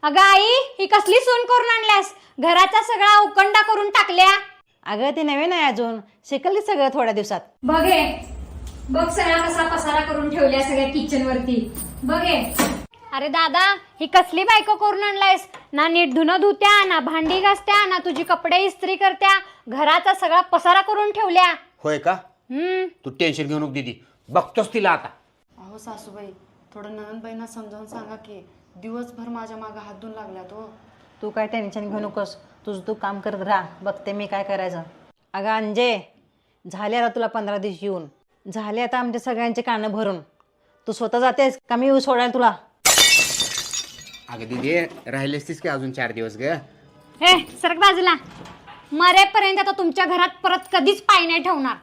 अगं आई, ही कसली सून करून आणल्यास? घराचा सगळा उकंडा करून टाकल्या. अगं ते नवे नाही अजून शिकल सगळं थोड्या दिवसात. बघे बघ सगळा कसा पसारा करून ठेवल्या सगळ्या किचन वरती. बघे अरे दादा, ही कसली बायको करून आणलायस? ना नीट धुणं धुत्या, ना भांडी घासत्या, ना तुझी कपडे इस्त्री करत्या. घराचा सगळा पसारा करून ठेवल्या. होय का? तू टेन्शन घेऊ नको दीदी, बघतोस तिला आता. अहो सासूबाई, थोडं ननंदबाईंना समजावून सांगा की दिवसभर माझ्या मागं हात धुवून लागल्या तो. तू काय टेन्शन घेऊ नकोस, तुझं तू काम करत राहा, बघते मी काय करायचं. अगं अंजे, झाले आता तुला 15 दिवस येऊन, झाले आता आमच्या सगळ्यांचे कानं भरून. तू स्वतः जातेस का मी येऊ सोडायला तुला? अगं दीदी राहिलेस की अजून 4 दिवस ग. हे सरक बाजूला. मरेपर्यंत आता तुमच्या घरात परत कधीच पाय नाही ठेवणार.